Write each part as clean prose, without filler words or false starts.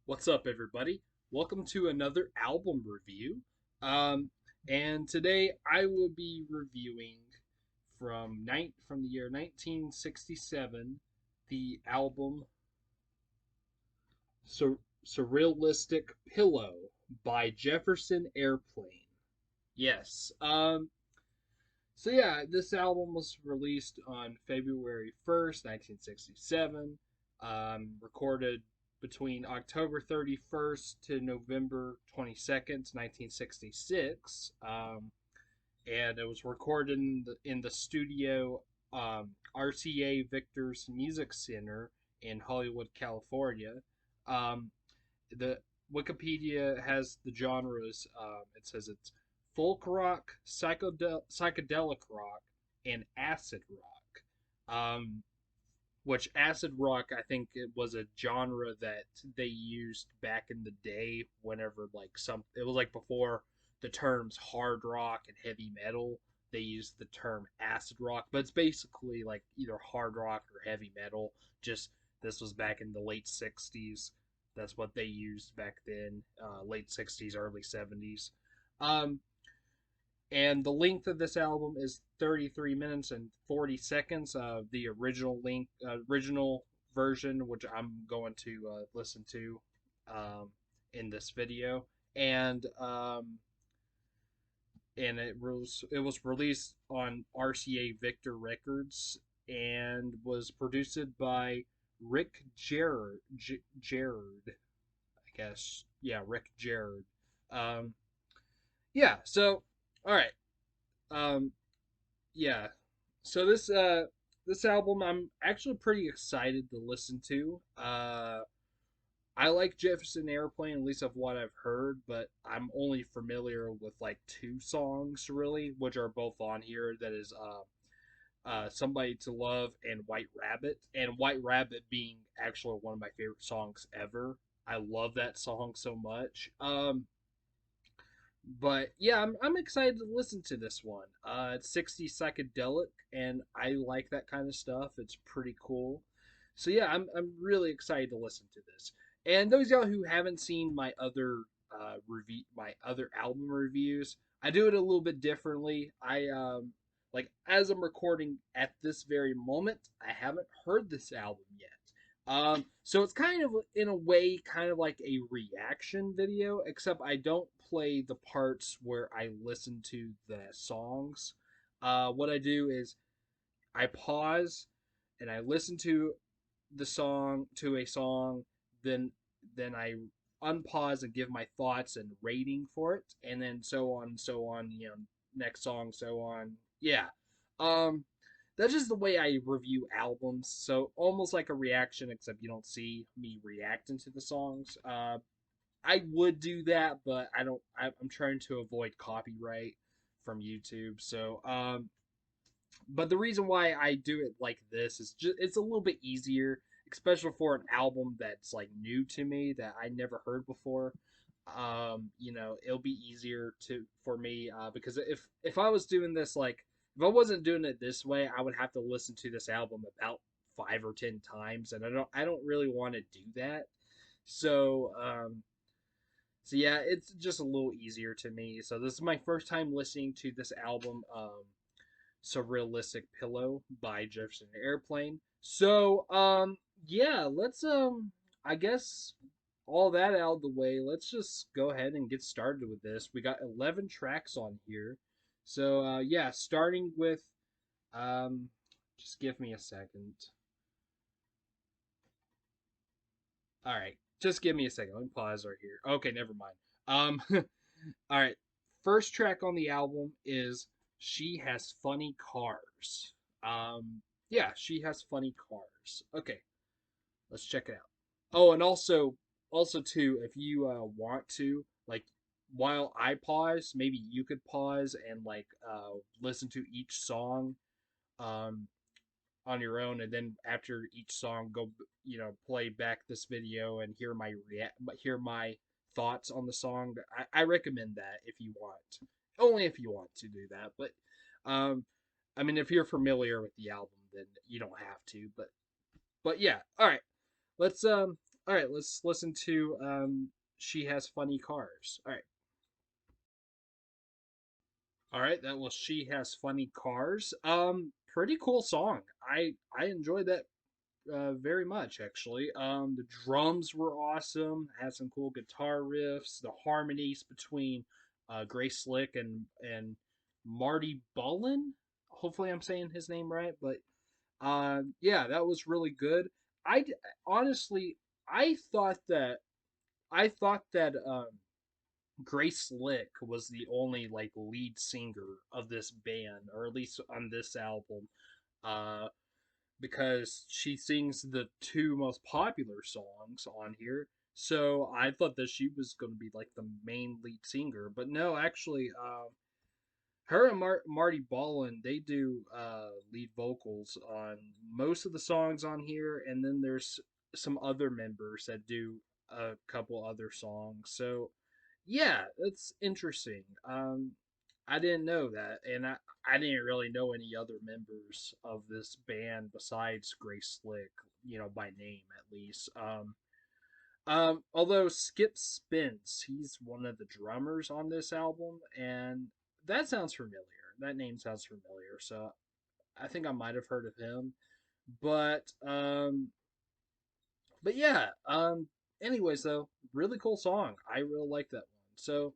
What's up, everybody? Welcome to another album review. Um, and today I will be reviewing from the year 1967 the album Surrealistic Pillow by Jefferson Airplane. Yes. This album was released on February 1st, 1967. Recorded between October 31st to November 22nd, 1966. And it was recorded in the studio RCA Victor's Music Center in Hollywood, California. Um, the Wikipedia has the genres. It says it's folk rock, psychedelic rock, and acid rock. Which acid rock, I think it was a genre that they used back in the day. Whenever it was like before the terms hard rock and heavy metal, they used the term acid rock, but it's basically like either hard rock or heavy metal. Just this was back in the late '60s. That's what they used back then, late '60s, early '70s. Um, and the length of this album is 33 minutes and 40 seconds. The original version, which I'm going to listen to um, in this video, and it was released on RCA Victor Records and was produced by Rick Jared, I guess. Yeah, Rick Jared. Um, yeah. So, all right. Um, yeah. So this album I'm actually pretty excited to listen to. I like Jefferson Airplane, at least of what I've heard, but I'm only familiar with like two songs really, which are both on here. That is Somebody to Love and White Rabbit. And White Rabbit being actually one of my favorite songs ever. I love that song so much. But yeah, I'm excited to listen to this one. It's 60 psychedelic, and I like that kind of stuff. It's pretty cool. So yeah, I'm really excited to listen to this. And those of y'all who haven't seen my other album reviews, I do it a little bit differently. Like as I'm recording at this very moment, I haven't heard this album yet. So it's kind of in a way kind of like a reaction video, except I don't play the parts where I listen to the songs. What I do is I pause and I listen to a song, then I unpause and give my thoughts and rating for it, and then so on and so on. Next song, so on. Yeah. Um, that's just the way I review albums. So almost like a reaction, except you don't see me reacting to the songs. I would do that, but I don't. I'm trying to avoid copyright from YouTube. But the reason why I do it like this is just it's a little bit easier, especially for an album that's like new to me that I never heard before. It'll be easier to for me because if I was doing this like if I wasn't doing it this way, I would have to listen to this album about 5 or 10 times, and I don't really want to do that. So yeah, it's just a little easier to me. So this is my first time listening to this album. Surrealistic Pillow by Jefferson Airplane. So, yeah, let's I guess all that out of the way, let's just go ahead and get started with this. We got 11 tracks on here. So, yeah, starting with just give me a second. All right, just give me a second. Let me pause right here. Okay, never mind. All right. First track on the album is She Has Funny Cars. Yeah, She Has Funny Cars. Okay, let's check it out. Oh, and also too, if you want to, like, while I pause, maybe you could pause and like listen to each song um on your own, and then after each song go play back this video and hear my thoughts on the song. I recommend that if you want, only if you want to do that. But um I mean, if you're familiar with the album, then you don't have to. But yeah, all right, let's All right, let's listen to She Has Funny Cars. All right. All right, that was She Has Funny Cars. Pretty cool song. I enjoyed that very much actually. The drums were awesome. Had some cool guitar riffs. The harmonies between Grace Slick and Marty Bullen. Hopefully, I'm saying his name right. But yeah, that was really good. I honestly, I thought that I thought that Grace Slick was the only like lead singer of this band, or at least on this album. Uh, because she sings the two most popular songs on here. So I thought that she was going to be like the main lead singer, but no, actually, her and Marty Ballin they do lead vocals on most of the songs on here, and then there's some other members that do a couple other songs. So yeah, that's interesting. I didn't know that, and I didn't really know any other members of this band besides Grace Slick, by name at least. Although Skip Spence, he's one of the drummers on this album, and that sounds familiar. That name sounds familiar, so I think I might have heard of him. But but yeah. Anyways, though, really cool song. I really like that one. So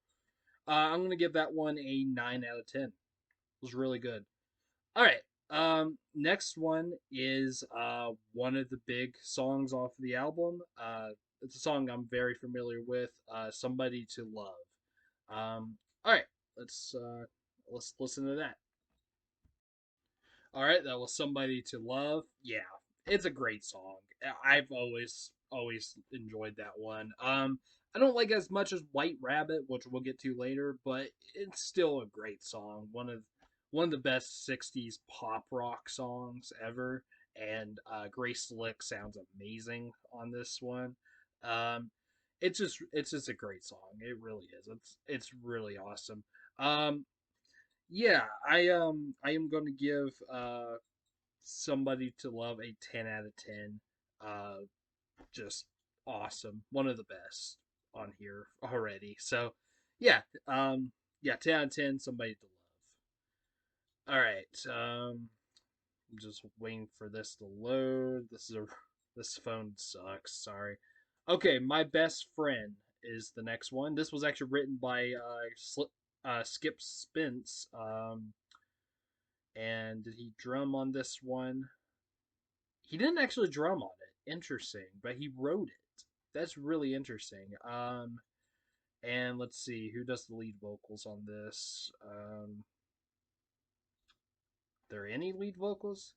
I'm gonna give that one a 9 out of 10. It was really good. All right. Next one is one of the big songs off the album. It's a song I'm very familiar with. Somebody to Love. All right. Let's listen to that. All right, that was Somebody to Love. Yeah, it's a great song. I've always enjoyed that one. I don't like as much as White Rabbit, which we'll get to later, but it's still a great song. One of the best '60s pop rock songs ever, and Grace Slick sounds amazing on this one. Um, it's just a great song. It really is. It's really awesome. Um, yeah, I am going to give Somebody to Love a 10 out of 10. Uh just awesome. One of the best on here already. So, yeah, yeah, 10 out of 10 Somebody to Love. All right. I'm just waiting for this to load. This phone sucks. Sorry. Okay, My Best Friend is the next one. This was actually written by Skip Spence. And did he drum on this one? He didn't actually drum on it. Interesting, but he wrote it. That's really interesting. And let's see who does the lead vocals on this. There any lead vocals?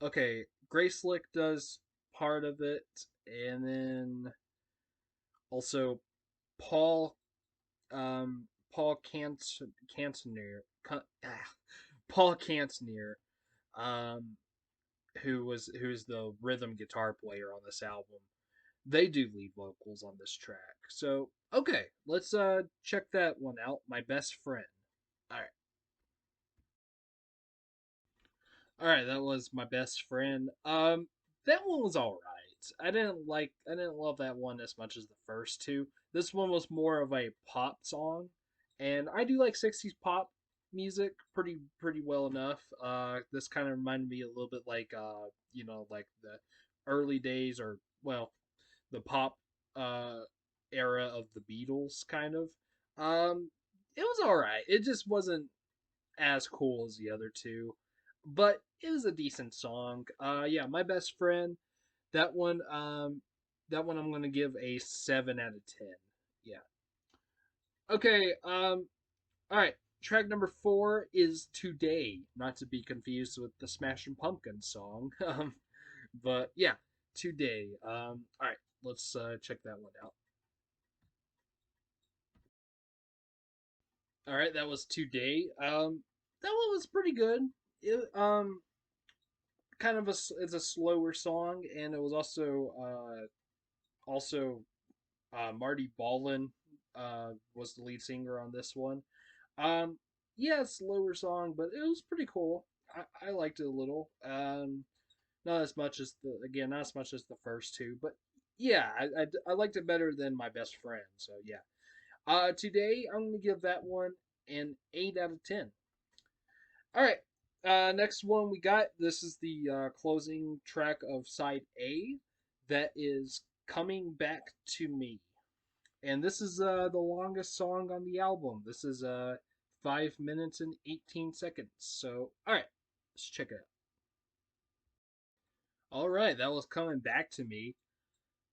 Okay, Grace Slick does part of it, and then also Paul Paul Cantonier Paul Cantonier um who's the rhythm guitar player on this album. They do lead vocals on this track. So, okay, let's check that one out. My Best Friend. All right. All right, that was My Best Friend. That one was all right. I didn't love that one as much as the first two. This one was more of a pop song, and I do like '60s pop music pretty well enough. This kind of reminded me a little bit like like the early days, or well, the pop uh era of the Beatles kind of. It was all right. It just wasn't as cool as the other two, but it was a decent song. Yeah, My Best Friend. That one that one I'm going to give a 7 out of 10. Yeah. Okay, all right. Track number 4 is Today, not to be confused with the Smashing Pumpkins song. But yeah, Today. All right, let's check that one out. All right, that was Today. That one was pretty good. It, kind of it's a slower song, and it was also Marty Ballin was the lead singer on this one. Um, yeah, slower song, but it was pretty cool. I liked it a little. Not as much as the first two, but yeah, I liked it better than my best friend. So yeah. Today I'm gonna give that one an 8 out of 10. All right. Next one we got. This is the closing track of side A. That is "Coming Back to Me," and this is the longest song on the album. This is 5 minutes and 18 seconds. So, all right, let's check it out. All right, that was "Coming Back to Me."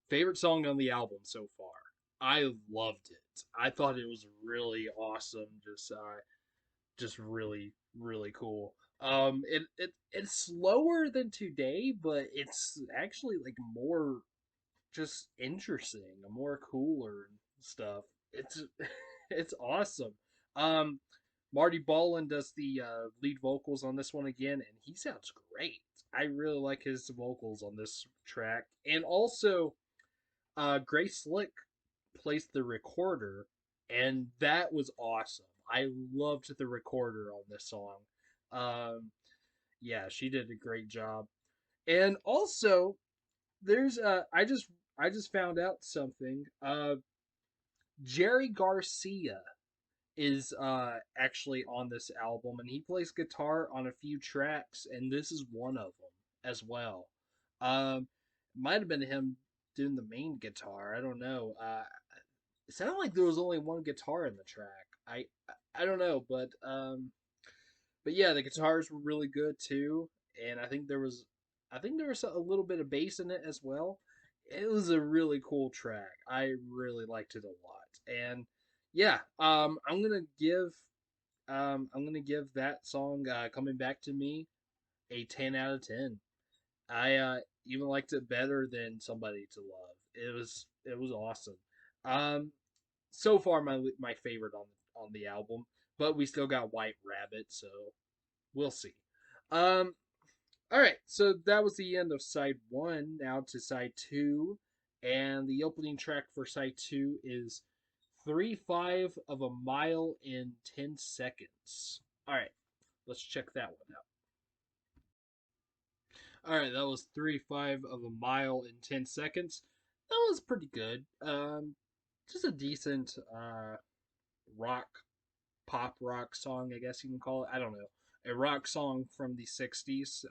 Favorite song on the album so far. I loved it. I thought it was really awesome. Just really cool. It's slower than Today, but it's actually like more just interesting, more cooler and stuff. It's it's awesome. Um, Marty Ballin does the lead vocals on this one again, and he sounds great. I really like his vocals on this track, and also Grace Slick placed the recorder, and that was awesome. I loved the recorder on this song. Um, yeah, she did a great job. And also, there's I just found out something. Jerry Garcia is actually on this album, and he plays guitar on a few tracks, and this is one of them as well. Um, might have been him doing the main guitar. I don't know. It sounded like there was only one guitar in the track. I don't know, but yeah, the guitars were really good too, and I think there was a little bit of bass in it as well. It was a really cool track. I really liked it a lot, and yeah, I'm gonna give that song "Coming Back to Me" a 10 out of 10. I even liked it better than "Somebody to Love." It was awesome. Um, so far my favorite on the album, but we still got White Rabbit, so we'll see. Um, all right, so that was the end of side one. Now to side two, and the opening track for side two is 3/5 of a mile in 10 seconds. All right, let's check that one out. All right, that was 3/5 of a mile in 10 seconds. That was pretty good. Just a decent rock pop rock song, I guess you can call it. I don't know. A rock song from the 60s.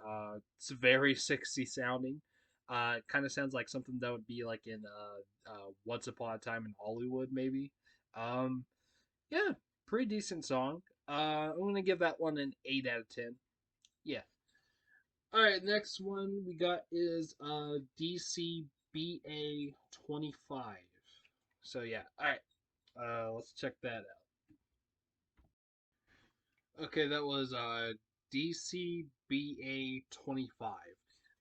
It's very 60s sounding. Kind of sounds like something that would be like in Once Upon a Time in Hollywood, maybe. Um, yeah, pretty decent song. I'm going to give that one an 8 out of 10. Yeah. All right, next one we got is DCBA 25. So, yeah. All right, let's check that out. Okay, that was DCBA 25.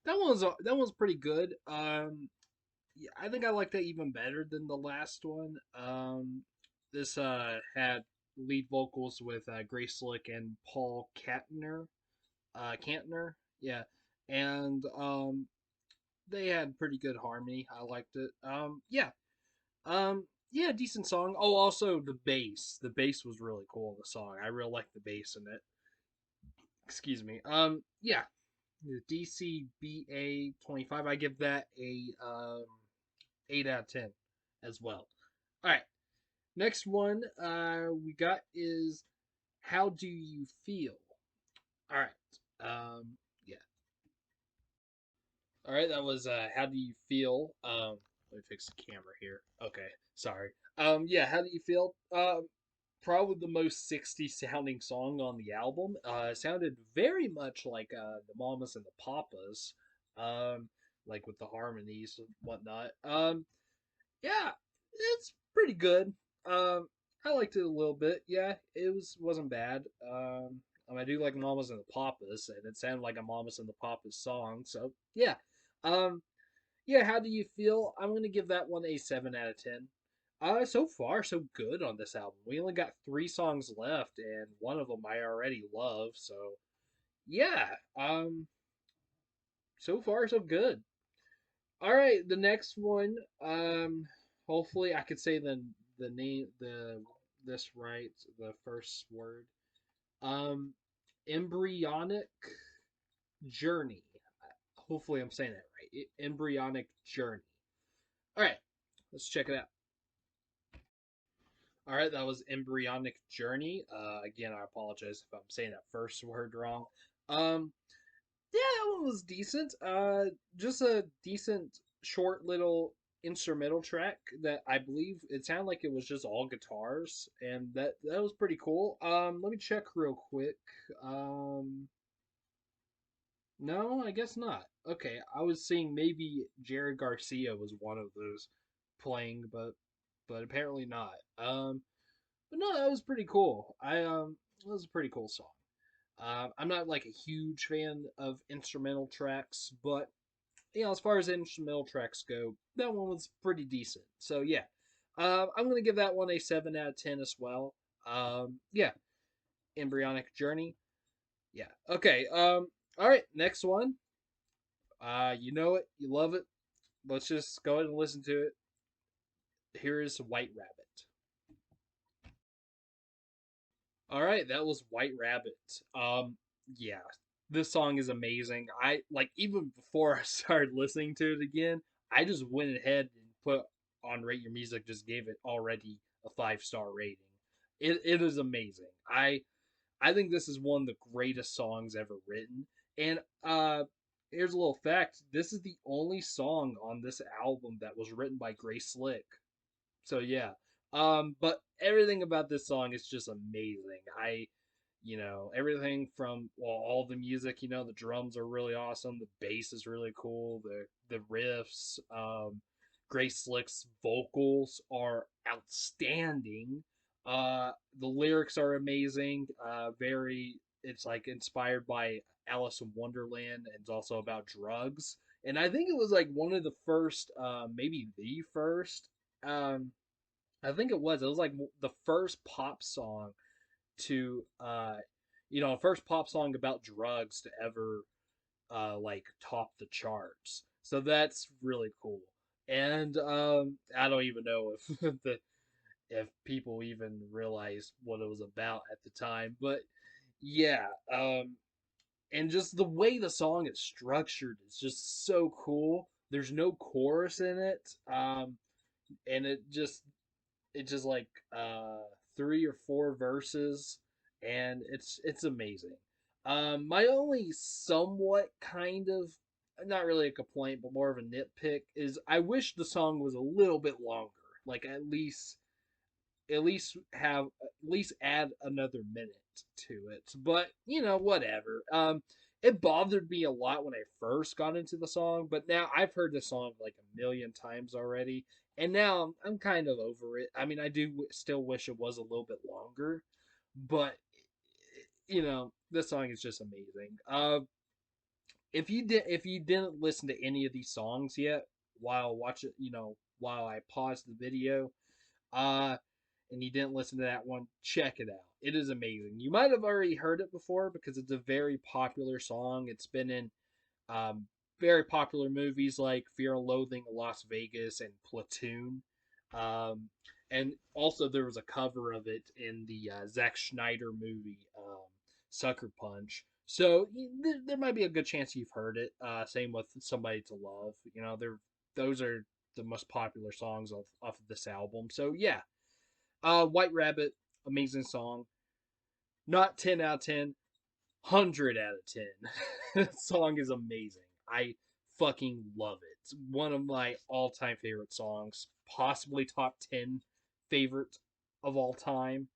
That one's pretty good. Yeah, I think I like that even better than the last one. This had lead vocals with Grace Slick and Paul Kantner. Kantner, yeah, and they had pretty good harmony. I liked it. Yeah, decent song. Oh, also the bass. The bass was really cool in the song. I really liked the bass in it. Excuse me. Yeah, the DCBA 25. I give that a 8 out of 10 as well. All right, next one we got is "How Do You Feel?" All right. Yeah. All right, that was "How Do You Feel?" Let me fix the camera here. Okay, sorry. Yeah, "How Do You Feel?" Probably the most 60s sounding song on the album. It sounded very much like the Mamas and the Papas, um, like with the harmonies and whatnot. Yeah, it's pretty good. Um, I liked it a little bit. Yeah, wasn't bad. I do like Mamas and the Papas, and it sounded like a Mamas and the Papas song. So yeah, um, yeah. How do you feel? I'm gonna give that one a 7 out of 10. So far so good on this album. We only got 3 songs left, and one of them I already love. So yeah, so far so good. All right, the next one. Hopefully I could say the name this right. The first word. Um, embryonic journey. Hopefully I'm saying that right. Embryonic journey. All right, let's check it out. All right, that was Embryonic Journey. Again, I apologize if I'm saying that first word wrong. Um, yeah, that one was decent. Just a decent, short little instrumental track that I believe it sounded like it was just all guitars, and that was pretty cool. Let me check real quick. Um, no, I guess not. Okay, I was seeing maybe Jerry Garcia was one of those playing, but apparently not. But no, that was pretty cool. It was a pretty cool song. I'm not like a huge fan of instrumental tracks, but as far as instrumental tracks go, that one was pretty decent. So yeah, I'm gonna give that one a 7 out of 10 as well. Yeah, Embryonic Journey. Yeah. Okay. All right. Next one. You know it. You love it. Let's just go ahead and listen to it. Here is White Rabbit. All right, that was White Rabbit. Yeah, this song is amazing. I like even before I started listening to it again, I just went ahead and put on Rate Your Music, just gave it already a 5-star rating. It is amazing. I think this is one of the greatest songs ever written. And here's a little fact: this is the only song on this album that was written by Grace Slick. So yeah. But everything about this song is just amazing. Everything from all the music, the drums are really awesome, the bass is really cool, the riffs, Grace Slick's vocals are outstanding. The lyrics are amazing. Very it's like inspired by Alice in Wonderland, and it's also about drugs. And I think it was like one of the first, maybe the first, um, I think it was. It was like the first pop song to, first pop song about drugs to ever, like top the charts. So that's really cool. And I don't even know if if people even realized what it was about at the time, but yeah. And just the way the song is structured is just so cool. There's no chorus in it. And it just like 3 or 4 verses, and it's amazing. My only somewhat kind of, not really a complaint but more of a nitpick, is I wish the song was a little bit longer, like at least add another minute to it. But whatever. It bothered me a lot when I first got into the song, but now I've heard the song like a million times already, and now I'm kind of over it. I mean, I do still wish it was a little bit longer, but this song is just amazing. If you didn't listen to any of these songs yet while watching, while I paused the video, uh, and you didn't listen to that one, check it out. It is amazing. You might have already heard it before because it's a very popular song. It's been in um, very popular movies like Fear and Loathing in Las Vegas and Platoon. Um, and also, there was a cover of it in the Zack Schneider movie, Sucker Punch. So there might be a good chance you've heard it. Same with Somebody to Love. Those are the most popular songs off of this album. So yeah, White Rabbit, amazing song. Not 10 out of 10, 100 out of 10. That song is amazing. I fucking love it. It's one of my all time favorite songs, possibly top 10 favorite of all time.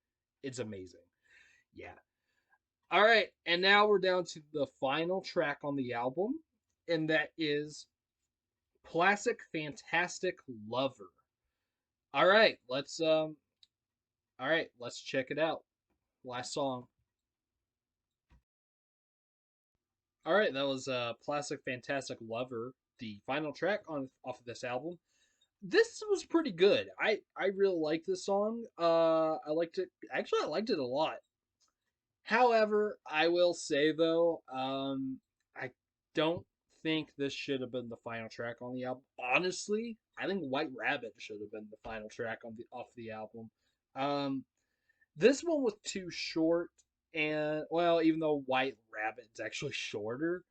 It's amazing. Yeah. All right. And now we're down to the final track on the album, and that is Classic Fantastic Lover. All right. Let's check it out. Last song. All right, that was Plastic Fantastic Lover, the final track on off of this album. This was pretty good. I really liked this song. I liked it. Actually, I liked it a lot. However, I will say though, I don't think this should have been the final track on the album. Honestly, I think White Rabbit should have been the final track on the off the album. Um, this one was too short, and well, even though White Rabbit is actually shorter,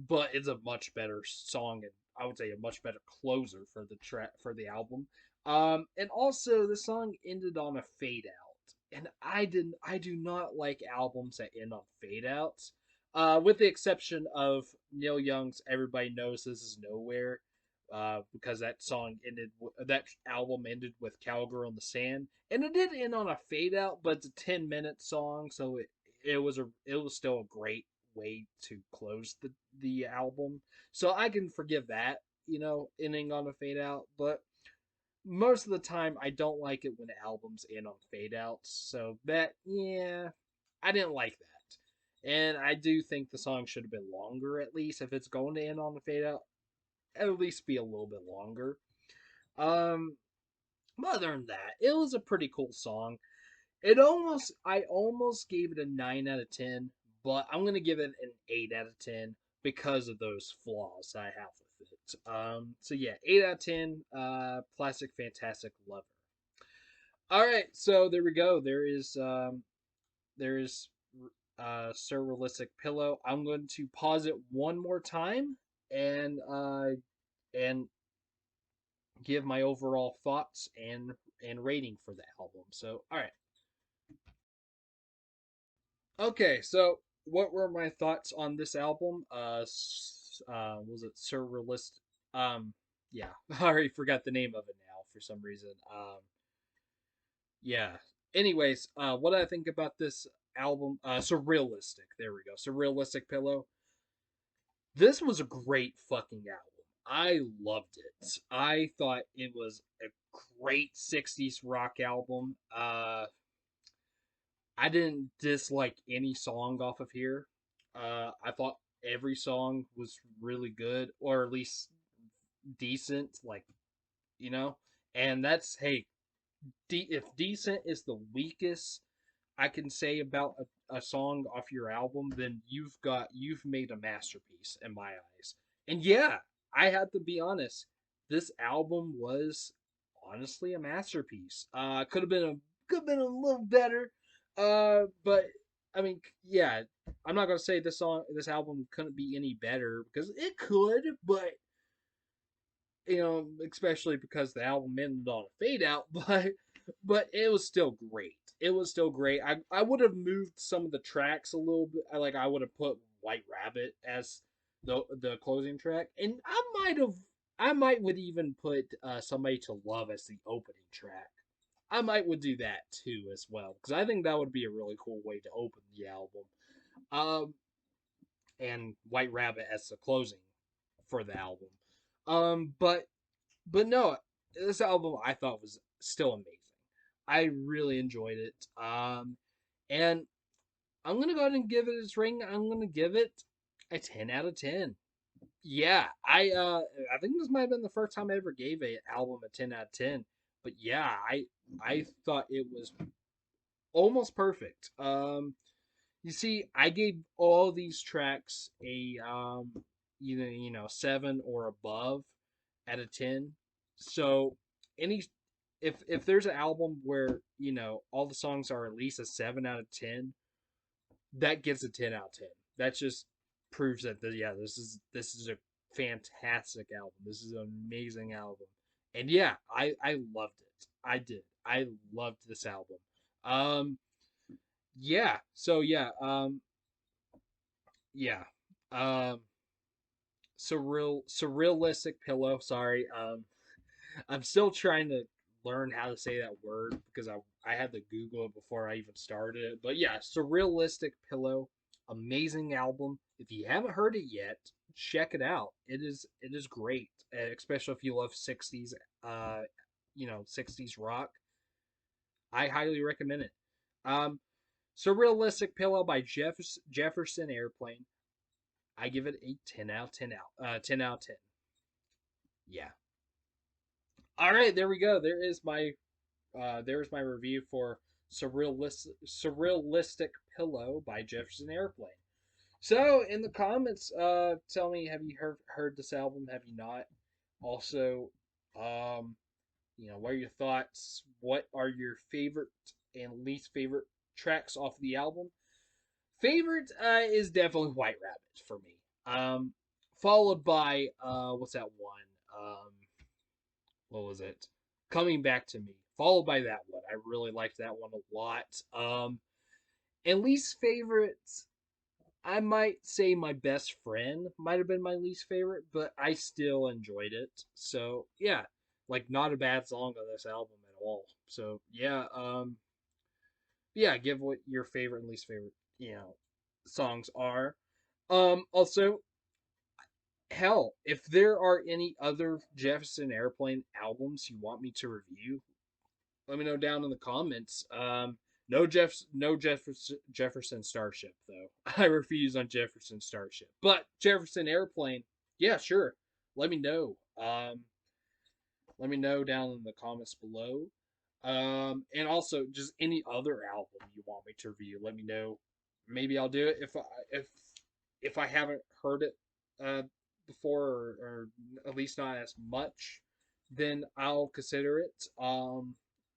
but it's a much better song I would say a much better closer for the track for the album. And also the song ended on a fade out, and I do not like albums that end on fade outs. With the exception of Neil Young's "Everybody Knows This Is Nowhere," because that album ended with "Cowgirl in the Sand," and it did end on a fade out, but it's a 10-minute song, so it was still a great way to close the album. So I can forgive that, ending on a fade out, but most of the time I don't like it when albums end on fade outs. So that, yeah, I didn't like that. And I do think the song should have been longer, at least if it's going to end on a fade out, at least be a little bit longer. Um Other than that, it was a pretty cool song. I almost gave it a 9 out of 10, but I'm going to give it an 8 out of 10 because of those flaws I have with it. So yeah, 8 out of 10, Plastic Fantastic Lover. All right, so there we go. There is Surrealistic Pillow. I'm going to pause it one more time and give my overall thoughts and rating for the album. So, all right. Okay, so what were my thoughts on this album? Was it Surrealist? Yeah, I already forgot the name of it now for some reason. Yeah. Anyways, what I think about this album? Surrealistic. There we go. Surrealistic Pillow. This was a great fucking album. I loved it. I thought it was a great '60s rock album. I didn't dislike any song off of here. I thought every song was really good, or at least decent, like, you know. And that's, hey, if decent is the weakest I can say about a song off your album, then you've made a masterpiece in my eyes. And yeah, I have to be honest, this album was honestly a masterpiece. Could have been a little better, but I mean, yeah, I'm not gonna say this album couldn't be any better because it could, but especially because the album ended on a fade out, but it was still great. It was still great. I would have moved some of the tracks a little bit. I would have put White Rabbit as the closing track, and I might would even put Somebody to Love as the opening track. I might would do that too as well because I think that would be a really cool way to open the album. Um, and White Rabbit as the closing for the album. But no, this album I thought was still amazing. I really enjoyed it. And I'm gonna go ahead and give it its ring. I'm gonna give it a 10 out of 10. Yeah, I think this might have been the first time I ever gave a album a 10 out of 10. But yeah, I thought it was almost perfect. You see, I gave all these tracks a either 7 or above out of 10. So any if there's an album where all the songs are at least a 7 out of 10, that gets a 10 out of 10. That just proves that yeah, this is a fantastic album. This is an amazing album. And yeah, I loved it. I did. I loved this album. Um yeah. So yeah. Um Surrealistic Pillow, sorry. I'm still trying to learn how to say that word because I had to Google it before I even started it. But yeah, Surrealistic Pillow, amazing album. If you haven't heard it yet, check it out. It is great, especially if you love '60s, 60s rock. I highly recommend it. Um, Surrealistic Pillow by Jefferson Airplane. I give it a 10 out of 10 10 out of 10. Yeah. All right, there we go. There's my review for Surrealistic Pillow by Jefferson Airplane. So in the comments, tell me, have you heard this album? Have you not? Also, um, what are your thoughts? What are your favorite and least favorite tracks off the album? Favorite is definitely White Rabbit for me. followed by what's that one? What was it? Coming Back to Me. Followed by that one. I really liked that one a lot. And least favorites, I might say My Best Friend might have been my least favorite, but I still enjoyed it. So yeah, like not a bad song on this album at all. So yeah, give what your favorite and least favorite, songs are. Also, hell, if there are any other Jefferson Airplane albums you want me to review, let me know down in the comments. No Jefferson Starship though. I refuse on Jefferson Starship, but Jefferson Airplane, yeah, sure. Let me know. Let me know down in the comments below. And also just any other album you want me to review, let me know. Maybe I'll do it if I haven't heard it uh, before, or at least not as much. Then I'll consider it.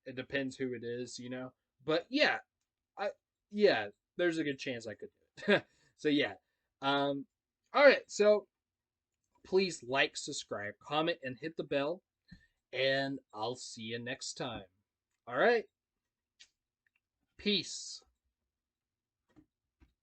It depends who it is. But yeah, I yeah, there's a good chance I could do it. So yeah. Um, all right. So please like, subscribe, comment, and hit the bell. And I'll see you next time. All right. Peace.